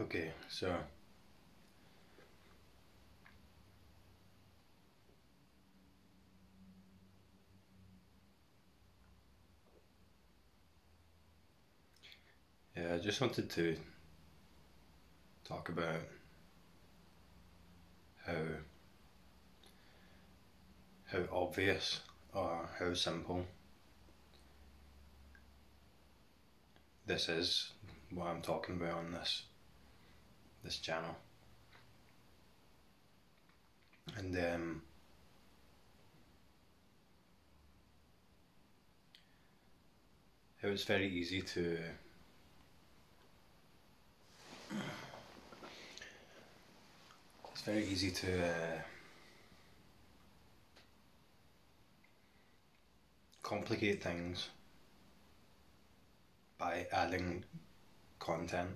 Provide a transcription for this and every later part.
Okay, so yeah, I just wanted to talk about how obvious or how simple this is, what I'm talking about on this channel. And it was very easy to complicate things by adding content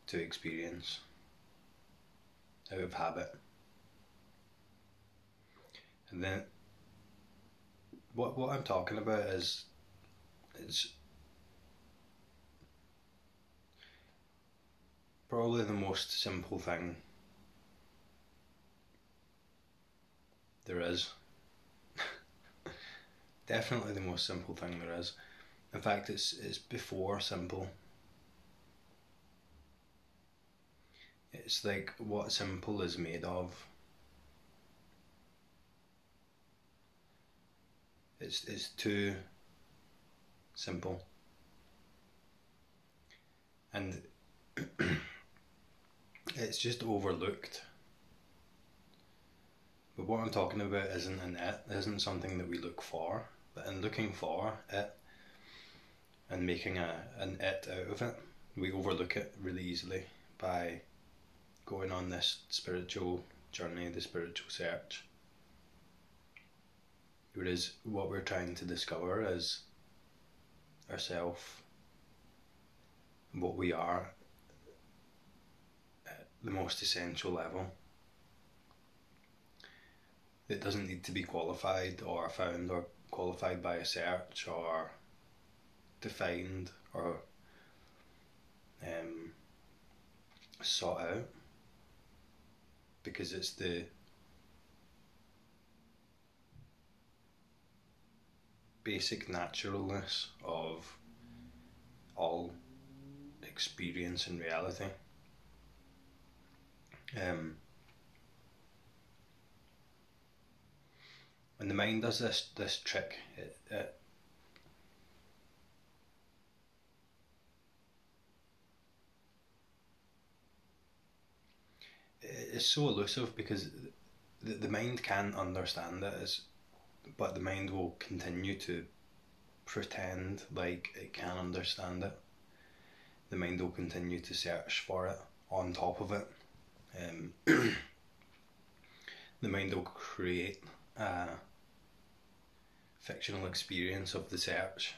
to experience out of habit. And then what I'm talking about is it's probably the most simple thing there is. Definitely the most simple thing there is. In fact, it's before simple. It's like what simple is made of. It's too simple. And it's just overlooked. But what I'm talking about isn't something that we look for, but in looking for it and making an it out of it, we overlook it really easily by going on this spiritual journey, the spiritual search. Whereas what we're trying to discover is ourself, what we are at the most essential level. It doesn't need to be qualified or found or qualified by a search or defined or sought out, because it's the basic naturalness of all experience and reality. And the mind does this trick. It's so elusive because the mind can understand it, but the mind will continue to pretend like it can understand it. The mind will continue to search for it on top of it. The mind will create a fictional experience of the search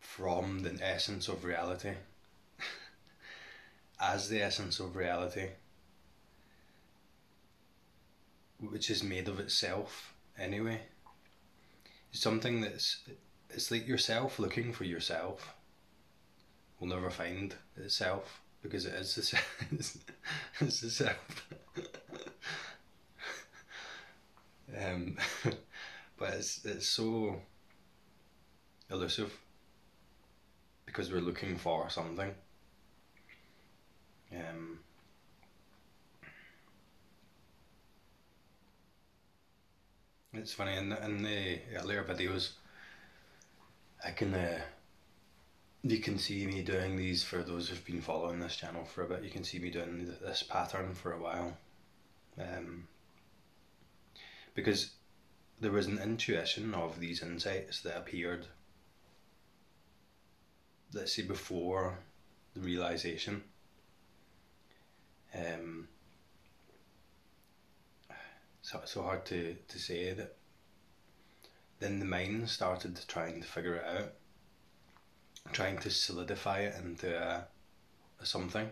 from the essence of reality as the essence of reality, which is made of itself anyway. It's something it's like yourself looking for yourself will never find itself, because it is the it's the self. But it's so elusive because we're looking for something. It's funny, in the earlier videos, you can see me doing these. For those who've been following this channel for a bit, you can see me doing this pattern for a while, because there was an intuition of these insights that appeared, let's say, before the realization. So hard to say that. Then the mind started trying to figure it out, trying to solidify it into a something,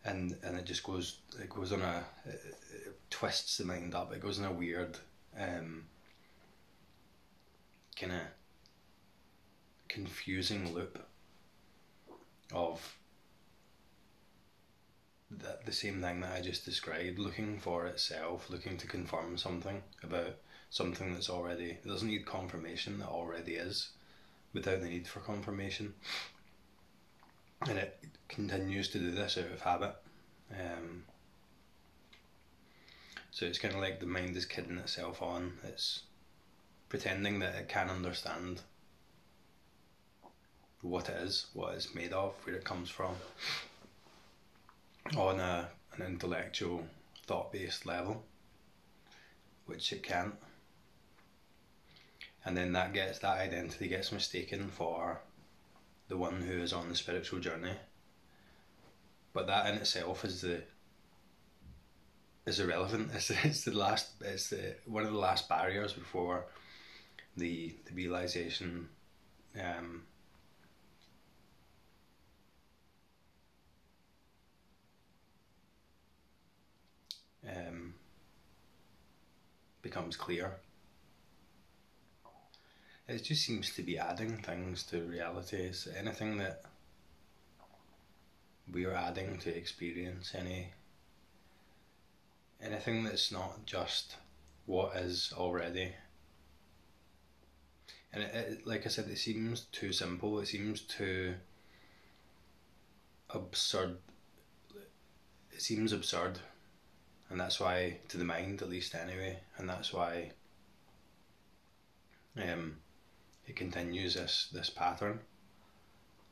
and it just goes it twists the mind up. It goes in a weird kind of confusing loop of the same thing that I just described, looking for itself, looking to confirm something about something that's already, it doesn't need confirmation, that already is, without the need for confirmation. And it continues to do this out of habit. So it's kind of like the mind is kidding itself on. It's pretending that it can understand what it is, what it's made of, where it comes from, on an intellectual, thought-based level, which it can't. And then that identity gets mistaken for the one who is on the spiritual journey. But that in itself is irrelevant. It's one of the last barriers before the realization becomes clear. It just seems to be adding things to reality. It's anything that we are adding to experience, anything that's not just what is already. And it, like I said, it seems too simple, it seems too absurd. It seems absurd, and that's why, to the mind at least anyway, and that's why it continues this pattern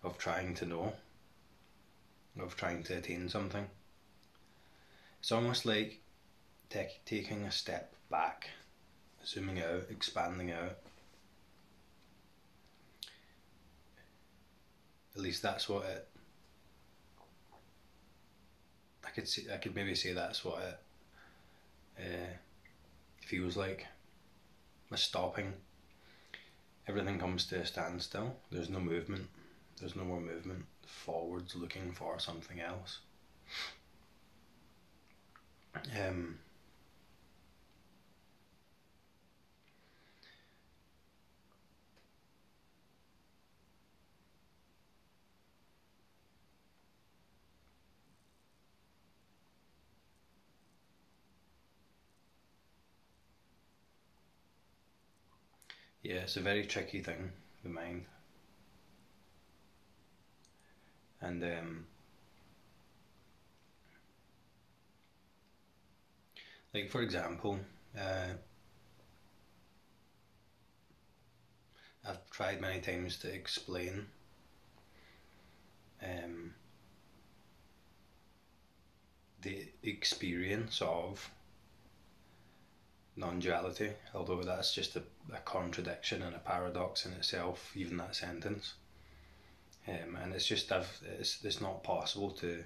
of trying to know, of trying to attain something. It's almost like taking a step back, zooming out, expanding out. At least that's what it, I could maybe say that's what it feels like. A stopping. Everything comes to a standstill. There's no movement. There's no more movement forwards, looking for something else. Yeah, it's a very tricky thing, the mind. And like for example, I've tried many times to explain the experience of non-duality, although that's just a contradiction and a paradox in itself, even that sentence. And it's just it's not possible to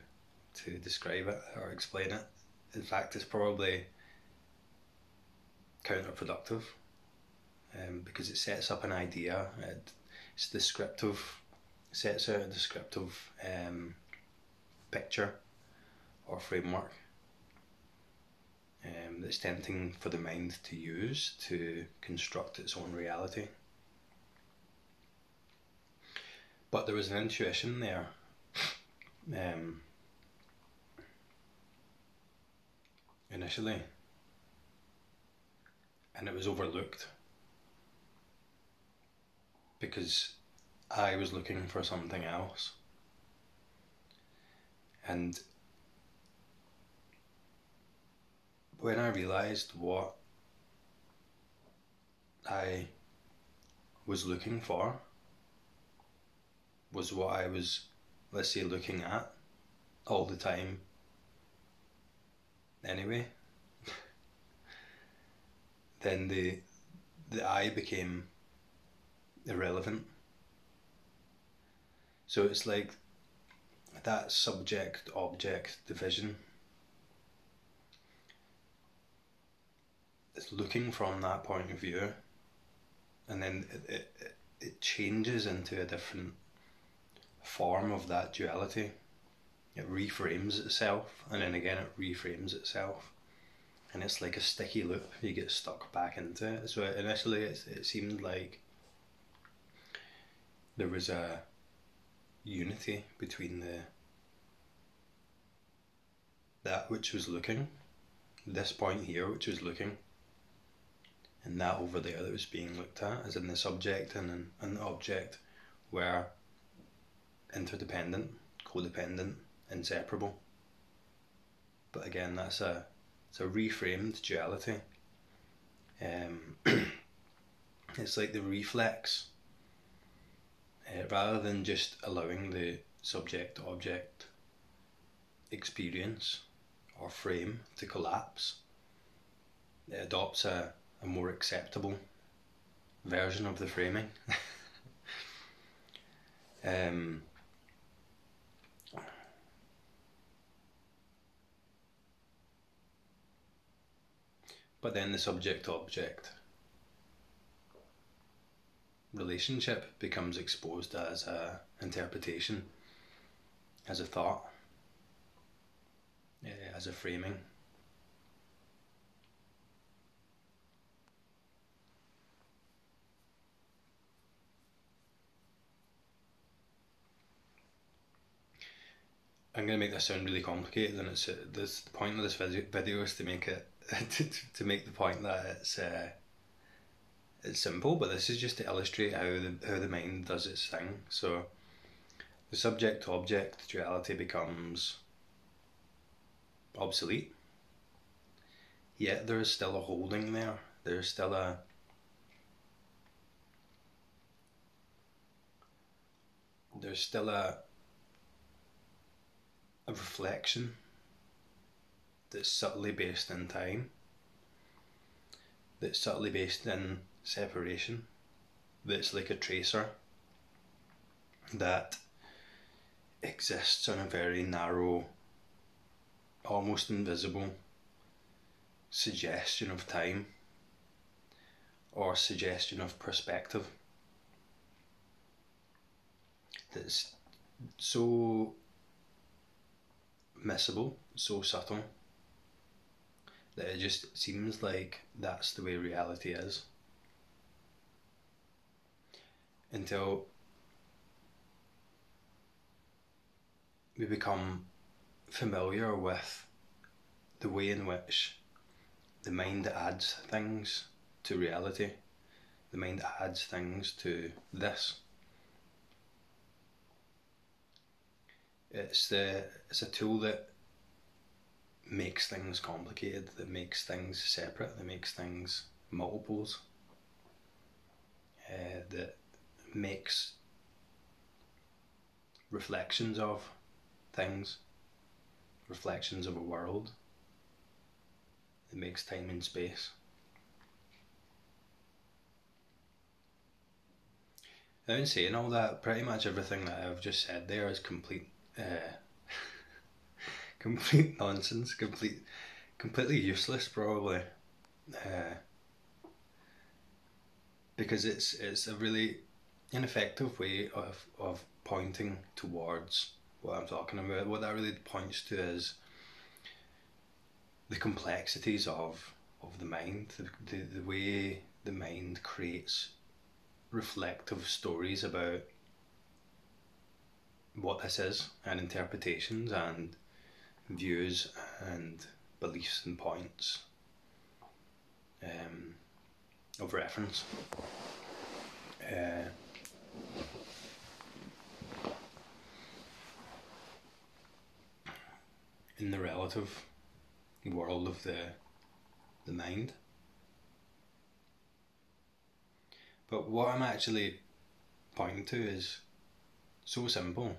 describe it or explain it. In fact, it's probably counterproductive, because it sets up an idea. It's descriptive, sets out a descriptive picture or framework that's tempting for the mind to use to construct its own reality. But there was an intuition there, initially, and it was overlooked because I was looking for something else. And when I realised what I was looking for was what I was, let's say, looking at all the time anyway, then the I became irrelevant. So it's like that subject-object division. It's looking from that point of view, and then it changes into a different form of that duality. It reframes itself, and then again it reframes itself, and it's like a sticky loop. You get stuck back into it. So initially it seemed like there was unity between that which was looking, this point here which was looking, and that over there that was being looked at, as in the subject and an object were interdependent, codependent, inseparable. But again, it's a reframed duality. It's like the reflex, rather than just allowing the subject-object experience or frame to collapse, it adopts a more acceptable version of the framing. But then the subject-object relationship becomes exposed as a interpretation, as a thought, as a framing. I'm going to make this sound really complicated, and the point of this video is to make it to make the point that it's simple, but this is just to illustrate how the mind does its thing. So the subject-object duality becomes obsolete, yet there is still a holding there. There's still a reflection that's subtly based in time, that's subtly based in separation, that's like a tracer that exists on a very narrow, almost invisible suggestion of time or suggestion of perspective, that's so missable, so subtle, that it just seems like that's the way reality is, until we become familiar with the way in which the mind adds things to reality, the mind adds things to this. It's a tool that makes things complicated, that makes things separate, that makes things multiples, that makes reflections of things, reflections of a world, that makes time and space. Now, in saying all that, pretty much everything that I've just said there is complete nonsense, completely useless, probably, because it's a really ineffective way of pointing towards what I'm talking about. What that really points to is the complexities of the mind, the way the mind creates reflective stories about what this is, and interpretations and views and beliefs and points of reference. In the relative world of the mind. But what I'm actually pointing to is so simple.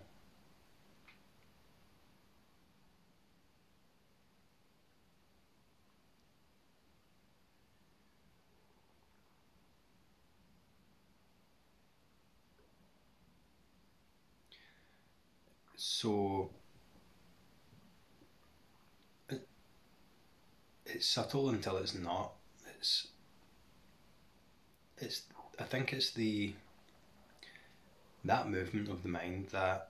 So it's subtle until it's not. I think it's that movement of the mind, that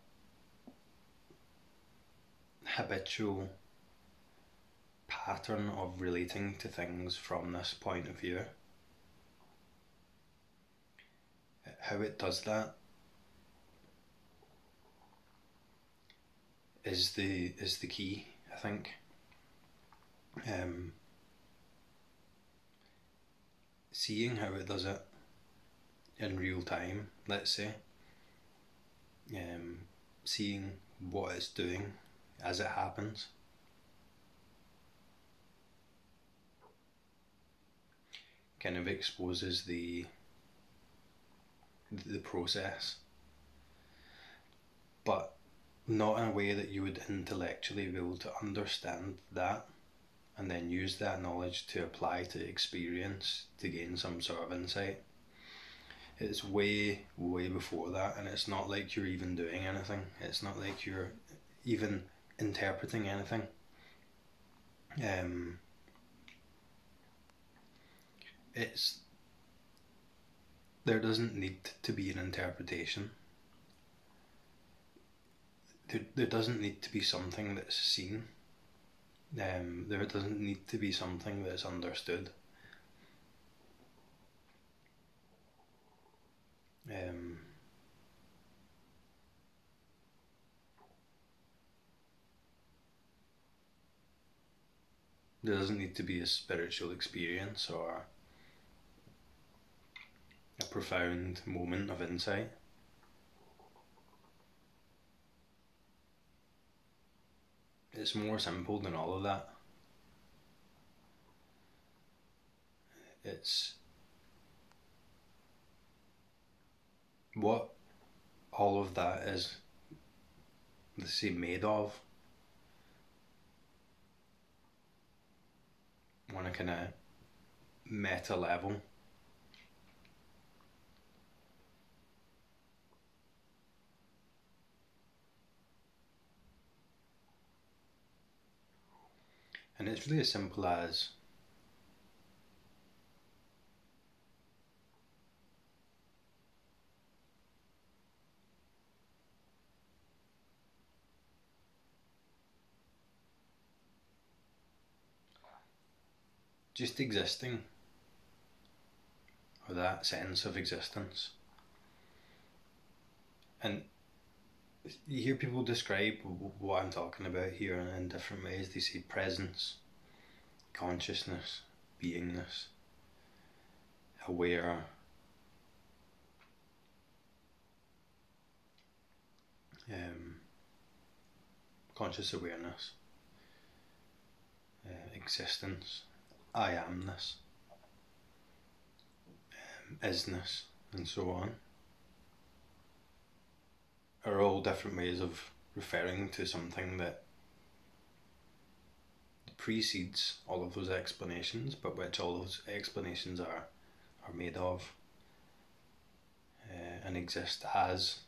habitual pattern of relating to things from this point of view, how it does that is the key, I think. Seeing how it does it in real time, let's say, seeing what it's doing as it happens, kind of exposes the process, but not in a way that you would intellectually be able to understand that and then use that knowledge to apply to experience to gain some sort of insight. It's way, way before that, and it's not like you're even doing anything. It's not like you're even interpreting anything. There doesn't need to be an interpretation. There doesn't need to be something that's seen. There doesn't need to be something that's understood. There doesn't need to be a spiritual experience or a profound moment of insight. It's more simple than all of that. It's what all of that is, let's say, made of, on a kind of meta level. And it's really as simple as just existing, or that sense of existence. And you hear people describe what I'm talking about here in different ways. They say presence, consciousness, beingness, aware, conscious awareness, existence, I amness, isness, and so on, are all different ways of referring to something that precedes all of those explanations, but which all those explanations are made of, and exist as.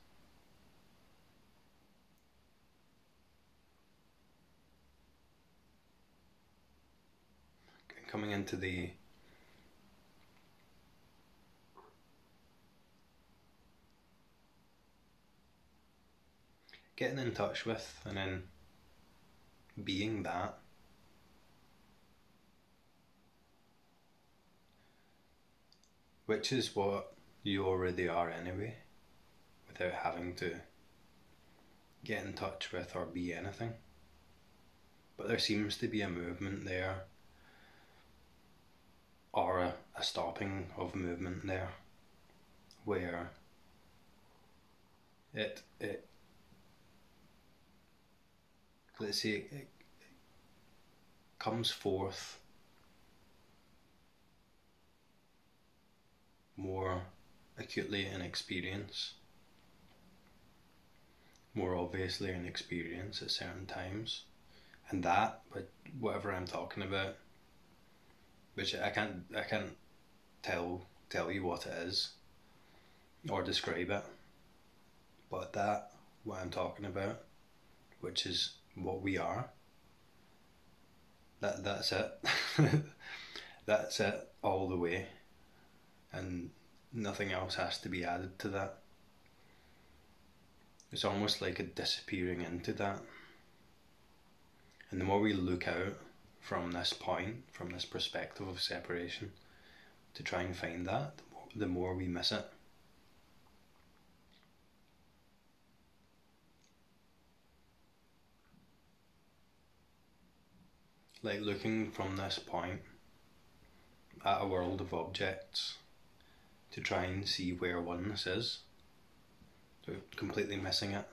Coming into the getting in touch with and then being that, which is what you already are anyway, without having to get in touch with or be anything. But there seems to be a movement there, or a stopping of movement there, where it let's say it comes forth more acutely in experience, more obviously in experience at certain times, and that, but whatever I'm talking about, which I can't tell you what it is or describe it, but that, what I'm talking about, which is what we are, that's it. That's it all the way, and nothing else has to be added to that. It's almost like a disappearing into that, and the more we look out from this point, from this perspective of separation, to try and find that, the more we miss it. like looking from this point at a world of objects to try and see where oneness is, so completely missing it.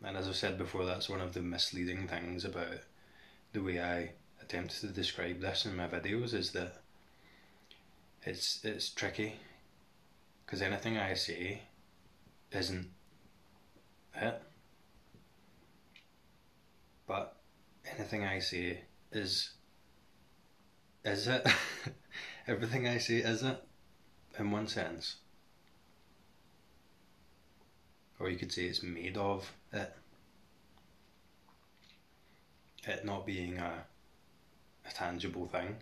And as I said before, that's one of the misleading things about the way I attempt to describe this in my videos, is that it's tricky, because anything I say isn't it, but anything I say is it. Everything I say is it, in one sense. Or you could say it's made of it. It not being a tangible thing.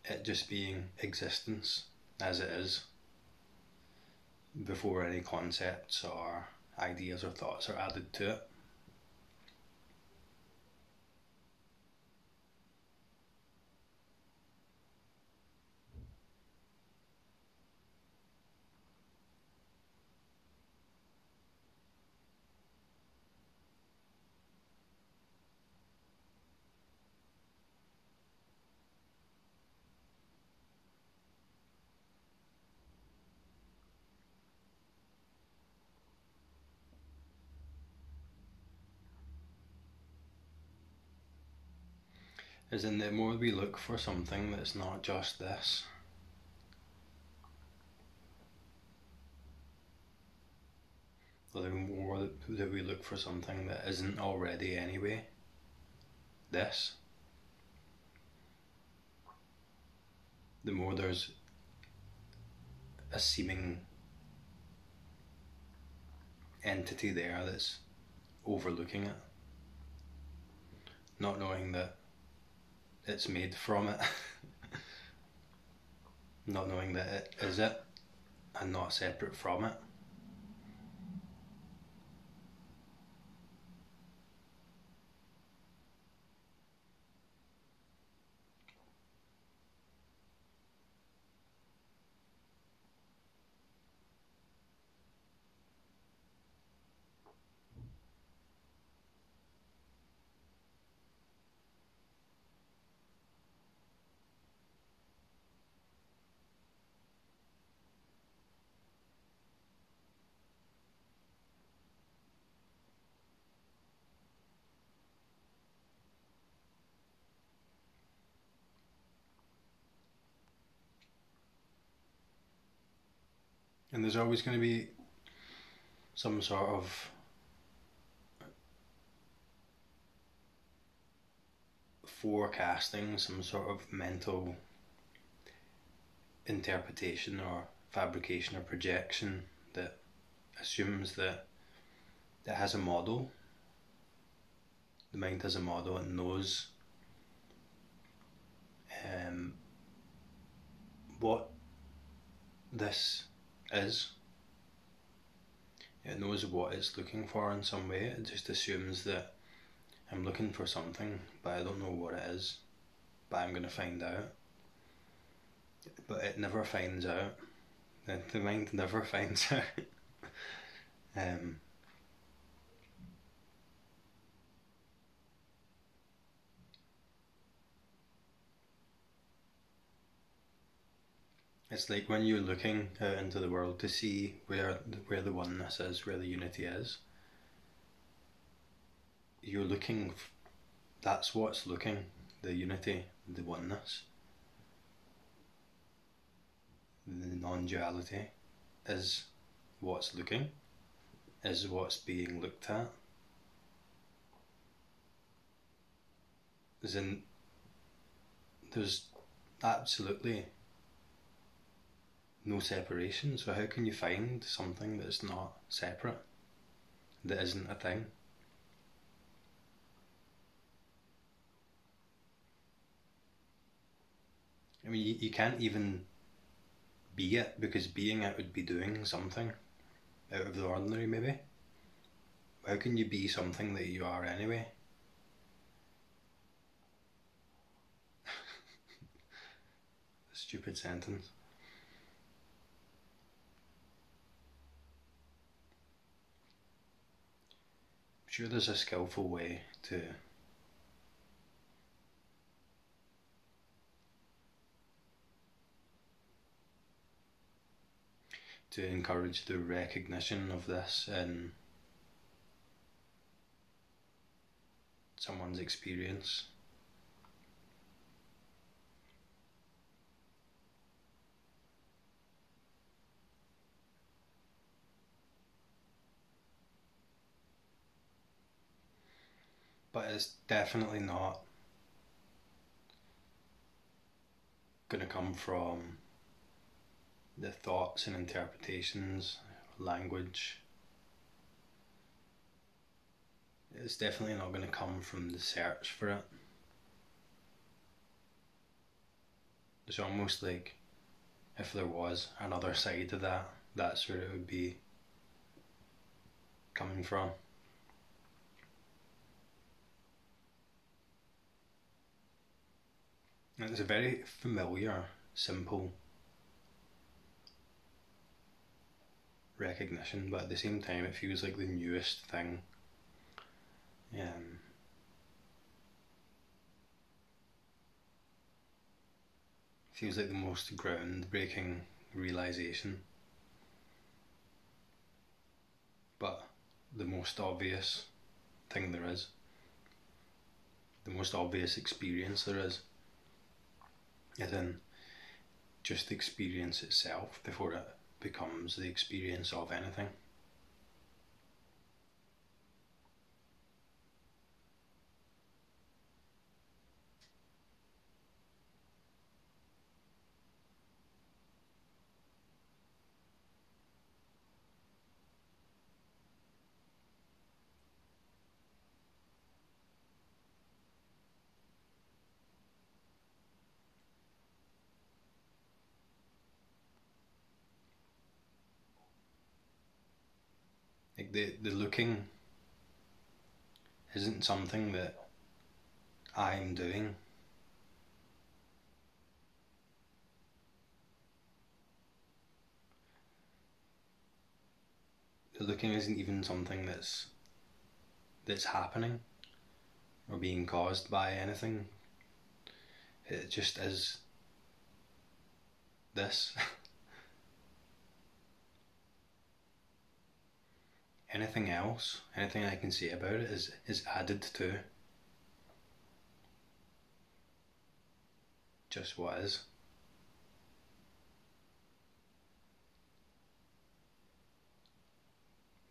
It just being existence as it is, before any concepts or ideas or thoughts are added to it. As in, the more we look for something that's not just this, or the more that we look for something that isn't already anyway this, the more there's a seeming entity there that's overlooking it, not knowing that it's made from it, not knowing that it is it and not separate from it. And there's always going to be some sort of forecasting, some sort of mental interpretation or fabrication or projection that assumes that it has a model. The mind has a model and knows what this is. It knows what it's looking for in some way. It just assumes that I'm looking for something, but I don't know what it is, but I'm going to find out. But it never finds out. The mind never finds out. It's like when you're looking out into the world to see where the oneness is, where the unity is. You're looking. That's what's looking. The unity, the oneness, the non-duality, is what's looking. Is what's being looked at. As in, there's absolutely no separation, so how can you find something that's not separate, that isn't a thing? I mean, you can't even be it, because being it would be doing something out of the ordinary, maybe. How can you be something that you are anyway? Stupid sentence. sure there's a skillful way to encourage the recognition of this in someone's experience. But it's definitely not going to come from the thoughts and interpretations, language. It's definitely not going to come from the search for it. It's almost like if there was another side to that, that's where it would be coming from. And it's a very familiar, simple recognition, but at the same time it feels like the newest thing. Feels like the most groundbreaking realization, but the most obvious thing there is, the most obvious experience there is, as in just the experience itself before it becomes the experience of anything. Like the looking isn't something that I'm doing. The looking isn't even something that's happening or being caused by anything. It just is this. Anything else, anything I can say about it is added to just what is.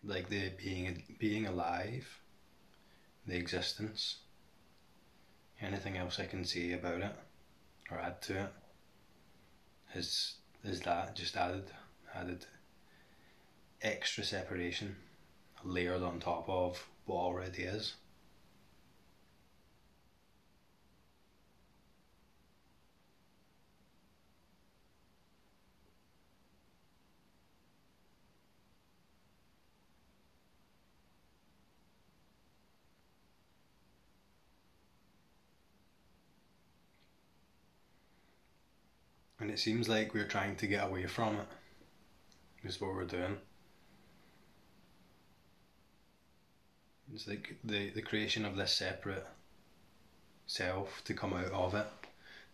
Like the being alive, the existence. Anything else I can say about it or add to it is that just added extra separation, layered on top of what already is. And it seems like we're trying to get away from it, is what we're doing. It's like the creation of this separate self, to come out of it,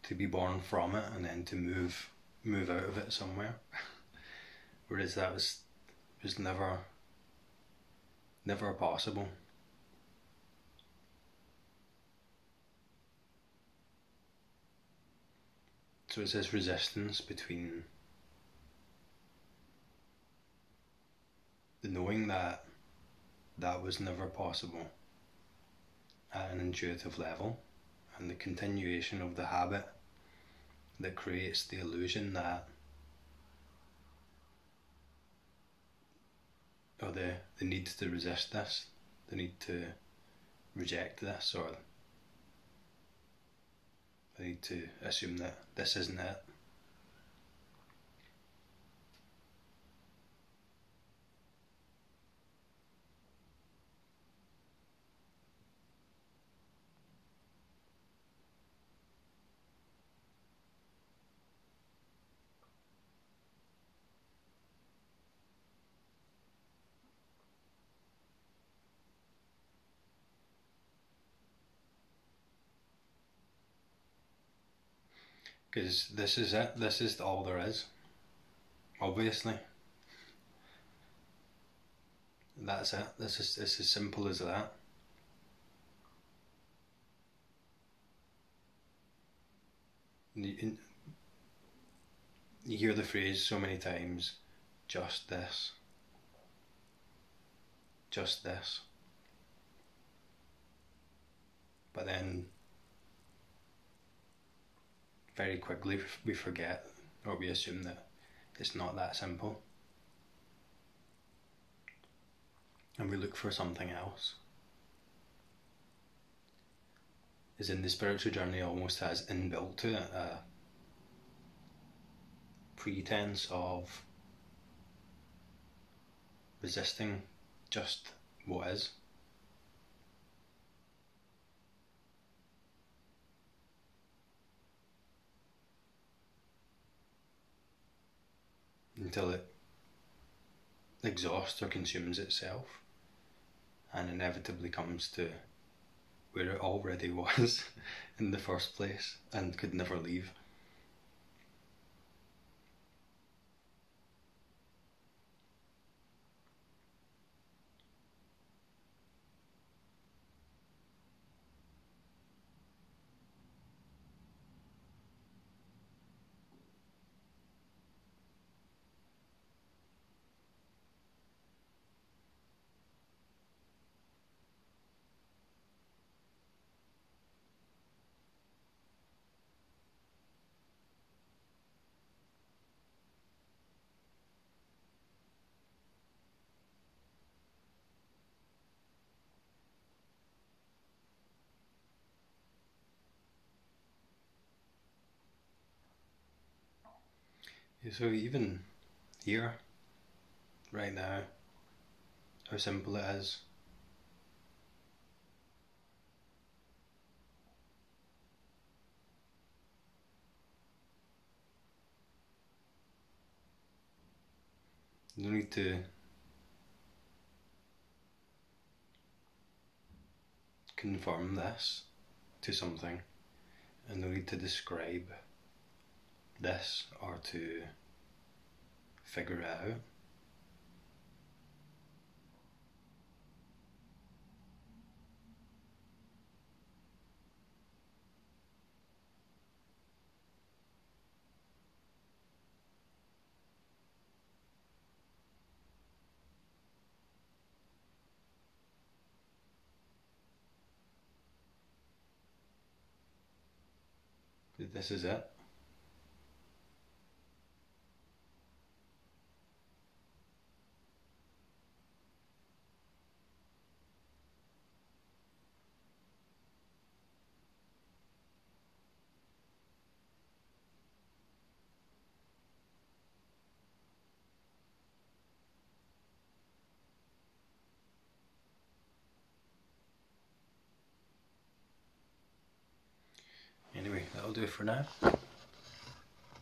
to be born from it, and then to move out of it somewhere. Whereas that was never possible. So it's this resistance between the knowing that was never possible at an intuitive level, and the continuation of the habit that creates the illusion that, or the need to resist this, the need to reject this, or the need to assume that this isn't it. Because this is it. This is all there is. Obviously, that's it. It's as simple as that. You, you hear the phrase so many times, just this, just this. But then very quickly we forget, or we assume that it's not that simple, and we look for something else. As in, the spiritual journey almost has inbuilt to it a pretense of resisting just what is. Until it exhausts or consumes itself and inevitably comes to where it already was in the first place and could never leave. So even here, right now, how simple it is. No need to confirm this to something, and no need to describe this or to figure it out. This is it. Anyway, that'll do for now.